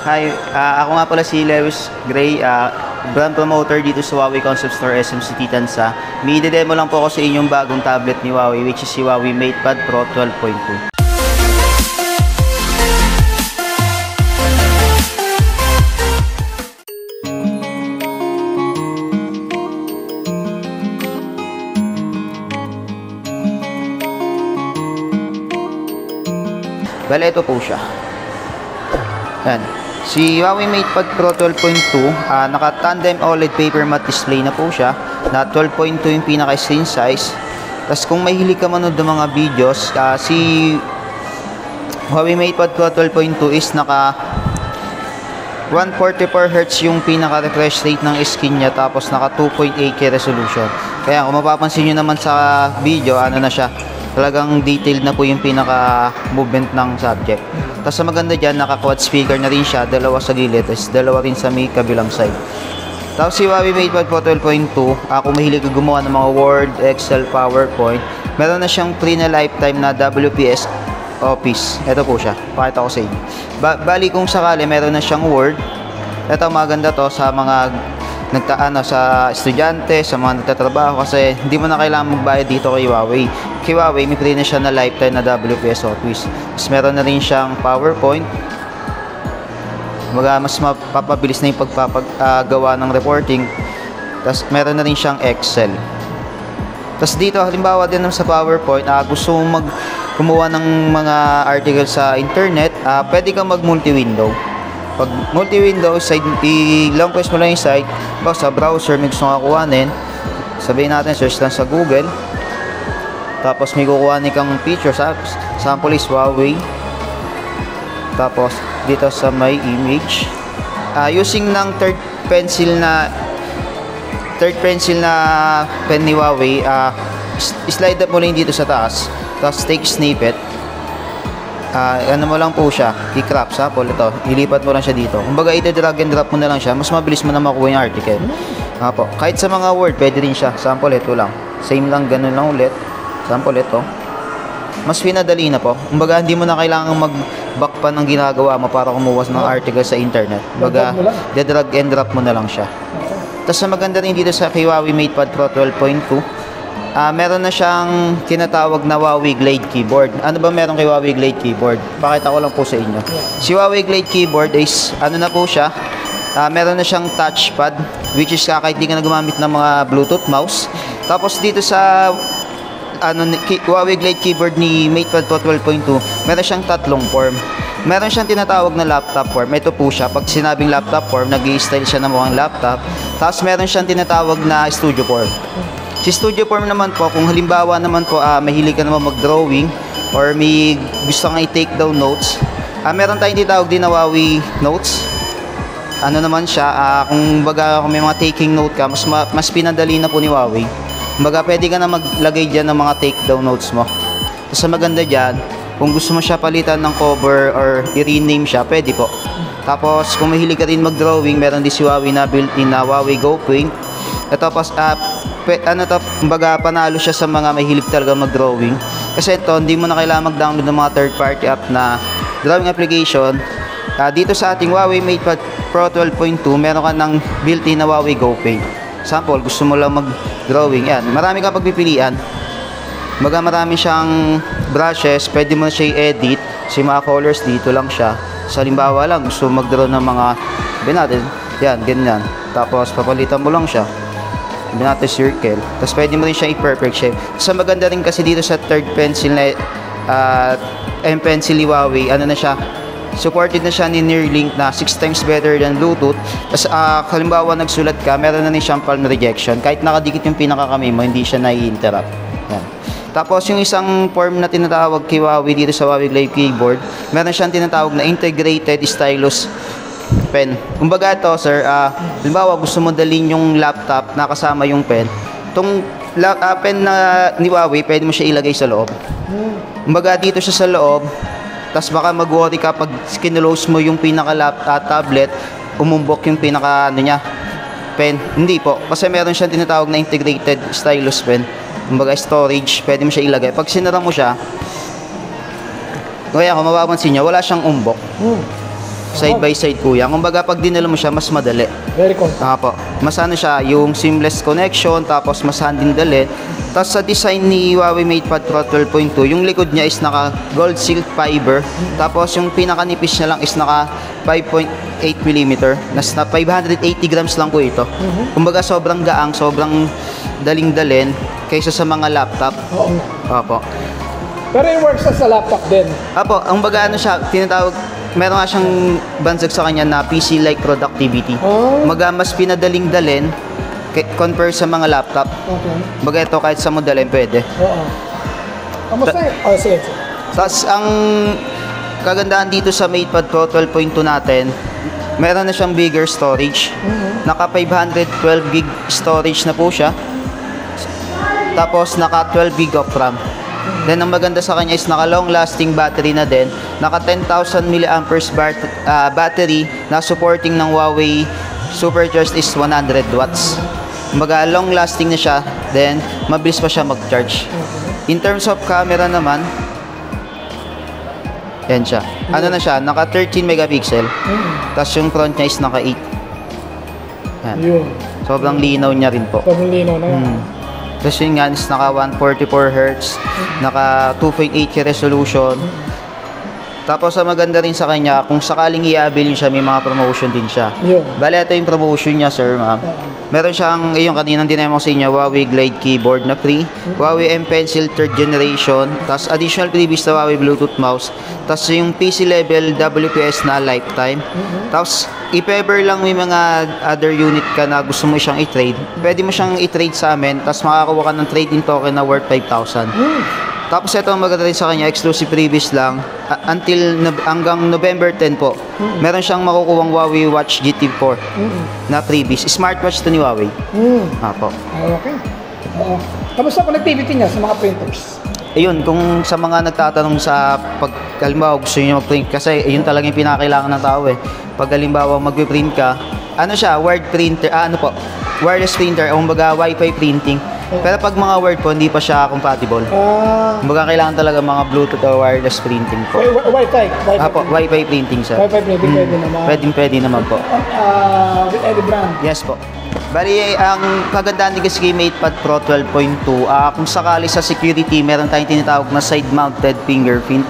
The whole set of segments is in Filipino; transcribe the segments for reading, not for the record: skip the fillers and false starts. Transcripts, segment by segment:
Hi, ako nga pala si Lewis Gray, brand promoter dito sa Huawei Concept Store SM City Tansa. May demo lang po ako sa inyong bagong tablet ni Huawei, which is si Huawei MatePad Pro 12.2. Bale, ito po siya. Yan. Si Huawei MatePad Pro 12.2, naka-tandem OLED paper matte display na po siya, na 12.2 yung pinaka-screen size. Tapos kung mahilig ka manood ng mga videos, si Huawei MatePad Pro 12.2 is naka 144Hz yung pinaka-refresh rate ng screen niya, tapos naka 2.8K resolution. Kaya kung mapapansin nyo naman sa video, ano na siya, talagang detailed na po yung pinaka-movement ng subject. Tapos sa maganda dyan, naka-quad speaker na rin siya, dalawa sa gilid, tapos dalawa rin sa may kabilang side. Tapos si Huawei MatePad Pro 12.2, kung mahilig ka gumawa ng mga Word, Excel, PowerPoint, meron na siyang free na lifetime na WPS Office. Ito po siya, pakita ko sa inyo. Bali kung sakali, meron na siyang Word. Ito maganda to sa mga sa estudyante, sa mga nagtatrabaho, kasi hindi mo na kailangan magbayad dito kay Huawei. Kay Huawei, may free na siya na lifetime na WPS Office. Tapos meron na rin siyang PowerPoint. Mas mapapabilis na yung pagpapagawa ng reporting. Tapos meron na rin siyang Excel. Tapos dito, halimbawa din sa PowerPoint, gusto mong gumawa ng mga article sa internet, pwede kang mag-multi-window. Pag multi-window, long press mo lang yung site, sa browser, may gusto nga kuhanin, sabihin natin, search lang sa Google, tapos may kukuhanin kang picture, sample is Huawei, tapos dito sa my image, using ng third pencil na pen ni Huawei, slide up mo lang dito sa taas, tapos take snippet. Ano mo lang po siya, i-crop, sample ito, ilipat mo lang siya dito. Kumbaga, i-drag and drop mo na lang siya, mas mabilis mo na makuha yung article. Kahit sa mga Word, pwede rin siya. Sample ito lang. Same lang, ganun lang ulit. Sample ito. Mas pinadali na po. Kumbaga, hindi mo na kailangan mag-back pa ng ginagawa mo para kumuha ng article sa internet. Kumbaga, i-drag and drop mo na lang siya. Tapos maganda rin dito sa Huawei MatePad Pro 12.2, meron na siyang tinatawag na Huawei Glade Keyboard. Ano ba meron kay Huawei Glade Keyboard? Pakita ko lang po sa inyo. Si Huawei Glade Keyboard is, ano na po siya, meron na siyang touchpad, which is kahit di ka na gumamit ng mga Bluetooth mouse. Tapos dito sa Huawei Glade Keyboard ni MatePad Pro 12.2, meron siyang tatlong form. Meron siyang tinatawag na laptop form. Ito po siya. Pag sinabing laptop form, nag-i-style siya ng mukhang laptop. Tapos meron siyang tinatawag na studio form. Si studio form naman po, kung halimbawa naman po, mahilig ka naman mag-drawing or may gusto kang i-take down notes, meron tayong tinatawag din na Huawei Notes. Ano naman siya, kung may mga taking note ka, mas pinadali na po ni Huawei. Kumbaga, pwede ka na maglagay dyan ng mga take down notes mo. Tapos maganda dyan, kung gusto mo siya palitan ng cover or i-rename siya, pwede po. Tapos, kung mahilig ka rin mag-drawing, meron din si Huawei na built-in na Huawei Go Paint. Ito kumbaga panalo siya sa mga mahilig talaga mag-drawing. Kasi ito, hindi mo na kailangan mag-download ng mga third-party app na drawing application. Dito sa ating Huawei MatePad Pro 12.2, meron ka ng built-in na Huawei Go Paint. Sample, gusto mo lang mag-drawing. Yan, marami kang pagpipilian. Kumbaga marami siyang brushes, pwede mo na siya i-edit. Kasi mga colors, dito lang siya. Sa halimbawa lang, gusto mo mag-draw ng mga, yan, ganyan. Tapos, papalitan mo lang siya. Natin circle. Tapos pwede mo rin siya i-perfect shape. So maganda rin kasi dito sa third pencil na M-Pencil ni Huawei, ano na siya, supported na siya ni Neuralink na 6 times better than Bluetooth. Tapos halimbawa nagsulat ka, meron na rin siyang palm rejection. Kahit nakadikit yung pinakakamay mo, hindi siya nai-interrupt. Yan. Tapos yung isang form na tinatawag kay Huawei dito sa Huawei Glade Keyboard, meron siyang tinatawag na integrated stylus pen. Kumbaga ito, sir, halimbawa gusto mo dalhin yung laptop na kasama yung pen. Itong pen na ni Huawei, pwede mo siya ilagay sa loob. Kumbaga dito siya sa loob, tapos baka mag-worry ka pag kinulose mo yung pinaka-tablet, umumbok yung pinaka pen. Hindi po, kasi meron siyang tinatawag na integrated stylus pen. Kumbaga storage, pwede mo siya ilagay. Pag sinara mo siya, kaya kung mapapansin nyo, wala siyang umbok. Side by side po yan. Kumbaga pag dinala mo siya, mas madali. Very compact. Po. Mas ano siya, yung seamless connection, tapos mas handy dali. Tapos sa design ni Huawei MatePad Pro 12.2, yung likod niya is naka gold silk fiber. Tapos yung pinakanipis niya lang is naka 5.8mm. Na 580 grams lang po ito. Kumbaga sobrang gaang, sobrang daling dalin kaysa sa mga laptop. Oo. Opo. Pero it works sa laptop din. Apo, ang baga ano siya, tinatawag, meron nga siyang bansag sa kanya na PC-like productivity. Oh. Maga mas pinadaling dalin compare sa mga laptop. Okay. Baga ito kahit sa mo dalin pwede. Oo. Kamusta yun? Oh, sige. Tapos ang kagandahan dito sa MatePad Pro 12.2 natin, meron na siyang bigger storage. Naka 512 gig storage na po siya. Tapos naka 12 gig of RAM. Then ang maganda sa kanya is naka long lasting battery na din. Naka 10,000 mAh battery na supporting ng Huawei Supercharged is 100 watts. Kumbaga long lasting na siya, then mabilis pa siya mag-charge. In terms of camera naman, yan siya. Ano na siya, naka 13 megapixel. Tapos yung front niya is naka 8. Yan. Yun. Sobrang linaw niya rin po. Sobrang linaw na nga. Tapos yun nga is naka 144Hz, naka 2.8K resolution. Tapos ang maganda rin sa kanya, kung sakaling i-avail siya, may mga promotion din siya. Yun. Bale, ito yung promotion niya, sir, ma'am. Meron siyang, yung kaninang dinemo ko sa inyo, Huawei Glide keyboard na free, Huawei M Pencil 3rd generation, tapos additional freebies na Huawei Bluetooth mouse, tapos yung PC level WPS na lifetime. Tapos, if ever lang may mga other unit ka na gusto mo siyang i-trade, pwede mo siyang i-trade sa amin, tapos makakuha ka ng trade-in token na worth 5,000. Tapos ito ang maganda rin sa kanya, exclusive freebies lang hanggang November 10 po. Meron siyang makukuhang Huawei Watch GT4 na freebies. Smartwatch to ni Huawei. Apo. Okay. Oo. Kamusta connectivity niya sa mga printers? Ayun, kung sa mga nagtatanong sa pag halimbawa gusto niyo mag-print kasi ayun talaga yung pinakailangan ng tao eh. Pag halimbawa mag-print ka, ano siya, word printer, wireless printer, o kumbaga Wi-Fi printing. Pero pag mga Word po, hindi pa siya compatible. Kumbaga kailangan talaga mga Bluetooth o wireless printing po. Wi-Fi? Apo, Wi-Fi printing, sir. Wi-Fi printing pwede naman. Pwede naman po. With any brand? Yes po. Bali, ang kagandaan ni kasi MatePad Pro 12.2, kung sakali sa security, meron tayong tinatawag na side-mounted fingerprint.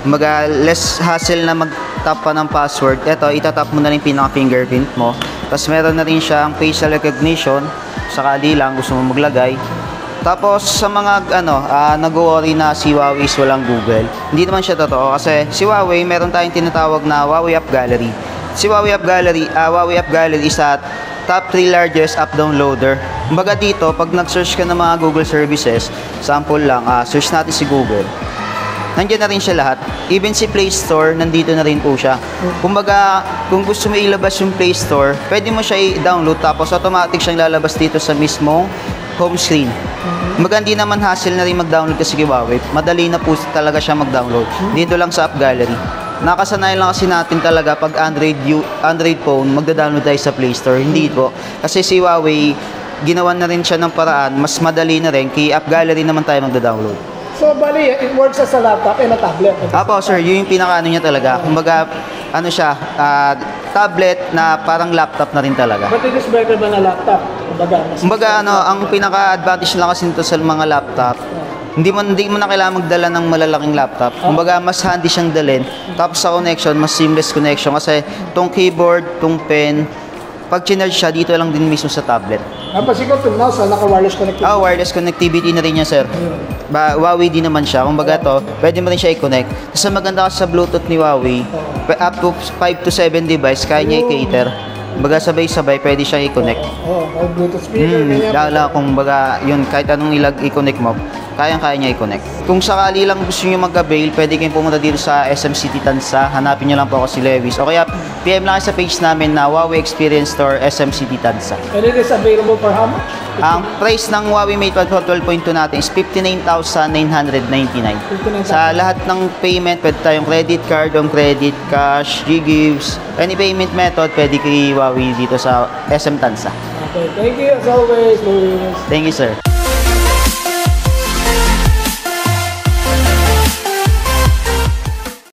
Kumbaga, less hassle na mag-tap pa ng password. Ito, itatap mo na rin pinaka-fingerprint mo. Tapos meron na rin siyang facial recognition. Sakali lang gusto mo maglagay. Tapos sa mga nag-worry na si Huawei is walang Google, hindi naman siya totoo kasi si Huawei meron tayong tinatawag na Huawei App Gallery. Si Huawei App Gallery is at top 3 largest app downloader. Kumbaga dito, pag nag-search ka ng mga Google services, sample lang, search natin si Google. Nandiyan na rin siya lahat. Even si Play Store, nandito na rin po siya. Kumbaga, kung gusto mo ilabas yung Play Store, pwede mo siya i-download tapos automatic siyang lalabas dito sa mismong home screen. Kumbaga, hindi naman hassle na rin mag-download kasi kay Huawei. Madali na po talaga siya mag-download. Dito lang sa App Gallery. Nakasanayan lang kasi natin talaga pag Android phone, magda-download tayo sa Play Store. Hindi po. Kasi si Huawei, ginawan na rin siya ng paraan, mas madali na rin. Kay App Gallery naman tayo magda-download. So, bali, it works as a laptop and a tablet. Apo, sir, yun yung pinaka-ano niya talaga. Kumbaga, ano siya, tablet na parang laptop na rin talaga. But it is better than a laptop. Kumbaga, ang pinaka-advantage lang kasi nito sa mga laptop, hindi mo na kailangan magdala ng malalaking laptop. Kumbaga, mas handy siyang dalhin. Tapos sa connection, mas seamless connection kasi tong keyboard, tong pen, pag chinarge siya, dito lang din mismo sa tablet. Napasigod itong mouse, naka-wireless connectivity. Wireless connectivity na rin niya, sir. Huawei din naman siya. Kumbaga to, pwede mo rin siya i-connect. Kasi maganda kasi sa Bluetooth ni Huawei, up to 5 to 7 device, kaya niya i-cater. Kumbaga sabay-sabay, pwede siyang i-connect. Bluetooth speaker, ganyan. Lala, kung baga, yun, kahit anong i-connect mo, kayang-kaya niya i-connect. Kung sakali lang gusto niyo mag-avail, pwede kayong pumunta dito sa SM City Tansa. Hanapin niyo lang po ako si Lewis. O kaya, PM lang kayo sa page namin na Huawei Experience Store SM City Tansa. And it is available for how much? Ang price ng Huawei MatePad Pro 12.2 natin is 59,999. Sa lahat ng payment, pwede tayong credit card, on credit, cash, G-Gives, any payment method, pwede kay Huawei dito sa SM Tansa. Okay, thank you as always, Luis. Thank you, sir.